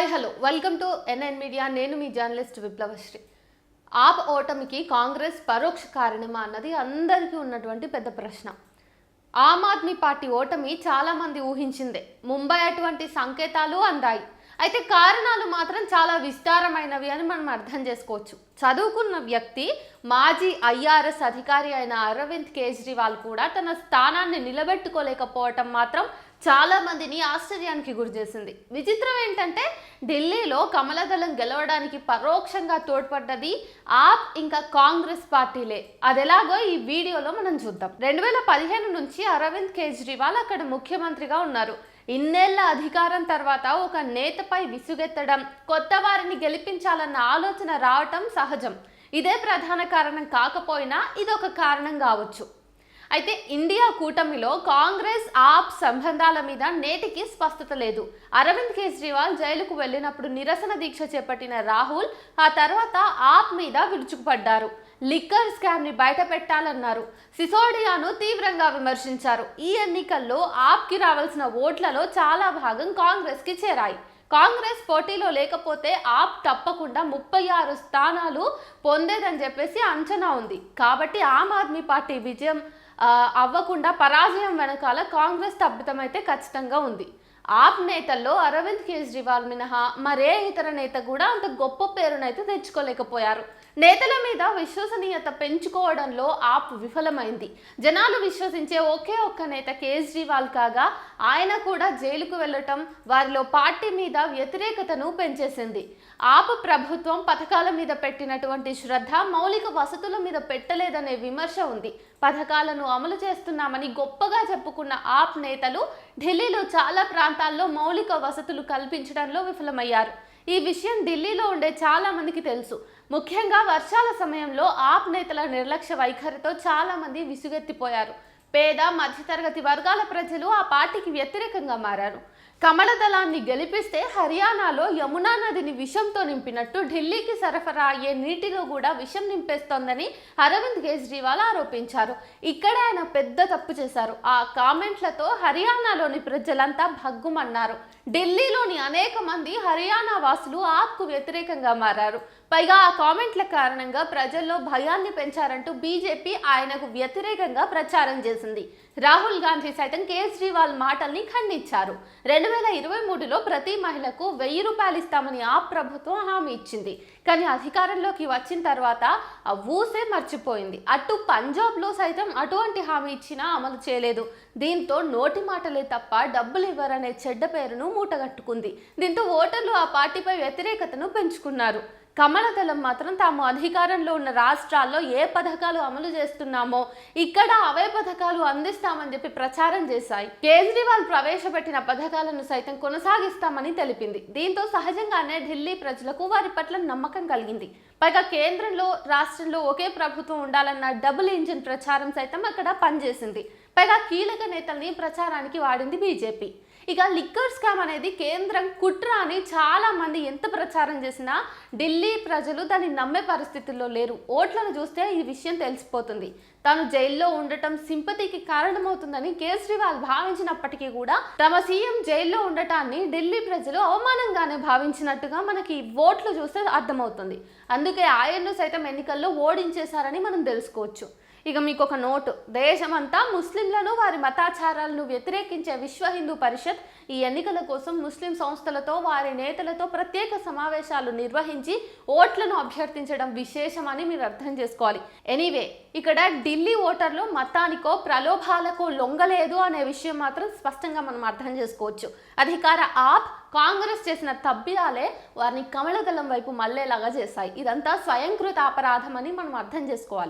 Hi hello welcome to NN media. నేను మీ journalist విప్లవశ్రీ. ఆప్ ఓటమికి కాంగ్రెస్ పరోక్ష కారణమా అన్నది అందరికీ ఉన్నటువంటి పెద్ద ప్రశ్న. ఆమ్ ఆద్మీ పార్టీ ఓటమి చాలామంది ఊహించిందే. ముంబై అటువంటి సంకేతాలు అందాయి. అయితే కారణాలు మాత్రం చాలా విస్తారమైనవి అని మనం అర్థం చేసుకోవచ్చు. చదువుకున్న వ్యక్తి, మాజీ ఐఆర్ఎస్ అధికారి అయిన అరవింద్ కేజ్రీవాల్ కూడా తన స్థానాన్ని నిలబెట్టుకోలేకపోవటం మాత్రం చాలా మందిని ఆశ్చర్యానికి గురిచేసింది. విచిత్రం ఏంటంటే ఢిల్లీలో కమలదళం గెలవడానికి పరోక్షంగా తోడ్పడ్డది ఆప్ ఇంకా కాంగ్రెస్ పార్టీలే. అదెలాగో ఈ వీడియోలో మనం చూద్దాం. 2015 నుంచి అరవింద్ కేజ్రీవాల్ అక్కడ ముఖ్యమంత్రిగా ఉన్నారు. ఇన్నేళ్ల అధికారం తర్వాత ఒక నేతపై విసుగెత్తడం, కొత్త వారిని గెలిపించాలన్న ఆలోచన రావటం సహజం. ఇదే ప్రధాన కారణం కాకపోయినా ఇదొక కారణం కావచ్చు. అయితే ఇండియా కూటమిలో కాంగ్రెస్ ఆప్ సంబంధాల మీద నేటికి స్పష్టత లేదు. అరవింద్ కేజ్రీవాల్ జైలుకు వెళ్ళినప్పుడు నిరసన దీక్ష చేపట్టిన రాహుల్ ఆ తర్వాత ఆప్ మీద విరుచుకుపడ్డారు. లిక్కర్ స్కామ్ ని బయట పెట్టాలన్నారు. సిసోడియాను తీవ్రంగా విమర్శించారు. ఈ ఎన్నికల్లో ఆప్కి రావాల్సిన ఓట్లలో చాలా భాగం కాంగ్రెస్ కి చేరాయి. కాంగ్రెస్ పోటీలో లేకపోతే ఆప్ తప్పకుండా 36 స్థానాలు పొందేదని చెప్పేసి అంచనా ఉంది. కాబట్టి ఆమ్ ఆద్మీ పార్టీ విజయం అవ్వకుండా పరాజయం వెనకాల కాంగ్రెస్ తప్పిదం అయితే ఖచ్చితంగా ఉంది. ఆప్ నేతల్లో అరవింద్ కేజ్రీవాల్ మినహా మరే ఇతర నేత కూడా అంత గొప్ప పేరునైతే తెచ్చుకోలేకపోయారు. నేతల మీద విశ్వసనీయత పెంచుకోవడంలో ఆప్ విఫలమైంది. జనాలు విశ్వసించే ఒకే ఒక్క నేత కేజ్రీవాల్ కాగా ఆయన కూడా జైలుకు వెళ్ళటం వారిలో పార్టీ మీద వ్యతిరేకతను పెంచేసింది. ఆప్ ప్రభుత్వం పథకాల మీద పెట్టినటువంటి శ్రద్ధ మౌలిక వసతుల మీద పెట్టలేదనే విమర్శ ఉంది. పథకాలను అమలు చేస్తున్నామని గొప్పగా చెప్పుకున్న ఆప్ నేతలు ఢిల్లీలో చాలా ప్రాంతాల్లో మౌలిక వసతులు కల్పించడంలో విఫలమయ్యారు. ఈ విషయం ఢిల్లీలో ఉండే చాలా మందికి తెలుసు. ముఖ్యంగా వర్షాల సమయంలో ఆప్ నేతల నిర్లక్ష్య వైఖరితో చాలా మంది విసుగెత్తిపోయారు. పేద మధ్యతరగతి వర్గాల ప్రజలు ఆ పార్టీకి వ్యతిరేకంగా మారారు. కమలదళాన్ని గెలిపిస్తే హర్యానాలో యమునా నదిని విషంతో నింపినట్టు ఢిల్లీకి సరఫరా అయ్యే నీటిలో కూడా విషం నింపేస్తోందని అరవింద్ కేజ్రీవాల్ ఆరోపించారు. ఇక్కడ ఆయన పెద్ద తప్పు చేశారు. ఆ కామెంట్లతో హర్యానాలోని ప్రజలంతా భగ్గుమన్నారు. ఢిల్లీలోని అనేక మంది హర్యానా వాసులు ఆప్కు వ్యతిరేకంగా మారారు. పైగా ఆ కామెంట్ల కారణంగా ప్రజల్లో భయాన్ని పెంచారంటూ బీజేపీ ఆయనకు వ్యతిరేకంగా ప్రచారం చేసింది. రాహుల్ గాంధీ సైతం కేజ్రీవాల్ మాటల్ని ఖండించారు. 2023లో ప్రతి మహిళకు 1000 రూపాయలు ఇస్తామని ఆప్ ప్రభుత్వం హామీ ఇచ్చింది. కానీ అధికారంలోకి వచ్చిన తర్వాత ఆ ఊసే మర్చిపోయింది. అటు పంజాబ్లో సైతం అటువంటి హామీ ఇచ్చినా అమలు చేయలేదు. దీంతో నోటి మాటలే తప్ప డబ్బులు ఇవ్వరనే చెడ్డ పేరును మూటగట్టుకుంది. దీంతో ఓటర్లు ఆ పార్టీపై వ్యతిరేకతను పెంచుకున్నారు. కమలదళం మాత్రం తాము అధికారంలో ఉన్న రాష్ట్రాల్లో ఏ పథకాలు అమలు చేస్తున్నామో ఇక్కడ అవే పథకాలు అందిస్తామని చెప్పి ప్రచారం చేశాయి. కేజ్రీవాల్ ప్రవేశపెట్టిన పథకాలను సైతం కొనసాగిస్తామని తెలిపింది. దీంతో సహజంగానే ఢిల్లీ ప్రజలకు వారి పట్ల నమ్మకం కలిగింది. పైగా కేంద్రంలో రాష్ట్రంలో ఒకే ప్రభుత్వం ఉండాలన్న డబుల్ ఇంజిన్ ప్రచారం సైతం అక్కడ పనిచేసింది. పైగా కీలక నేతల్ని ప్రచారానికి వాడింది బీజేపీ. ఇక లిక్కర్ స్కామ్ అనేది కేంద్రం కుట్ర అని చాలా మంది ఎంత ప్రచారం చేసినా ఢిల్లీ ప్రజలు దాన్ని నమ్మే పరిస్థితుల్లో లేరు. ఓట్లను చూస్తే ఈ విషయం తెలిసిపోతుంది. తాను జైల్లో ఉండటం సింపతికి కారణమవుతుందని కేజ్రీవాల్ భావించినప్పటికీ కూడా తమ సీఎం జైల్లో ఉండటాన్ని ఢిల్లీ ప్రజలు అవమానంగానే భావించినట్టుగా మనకి ఓట్లు చూస్తే అర్థమవుతుంది. అందుకే ఆయన్ను సైతం ఎన్నికల్లో ఓడించేశారని మనం తెలుసుకోవచ్చు. ఇక మీకు ఒక నోటు, దేశమంతా ముస్లింలను వారి మతాచారాలను వ్యతిరేకించే విశ్వ హిందూ పరిషత్ ఈ ఎన్నికల కోసం ముస్లిం సంస్థలతో వారి నేతలతో ప్రత్యేక సమావేశాలు నిర్వహించి ఓట్లను అభ్యర్థించడం విశేషమని మీరు అర్థం చేసుకోవాలి. ఎనీవే, ఇక్కడ ఢిల్లీ ఓటర్లు మతానికో ప్రలోభాలకో లొంగలేదు అనే విషయం మాత్రం స్పష్టంగా మనం అర్థం చేసుకోవచ్చు. అధికార ఆప్ కాంగ్రెస్ చేసిన తప్పిదాలే వారిని కమలదళం వైపు మళ్ళేలాగా చేశాయి. ఇదంతా స్వయంకృత అపరాధం అని మనం అర్థం చేసుకోవాలి.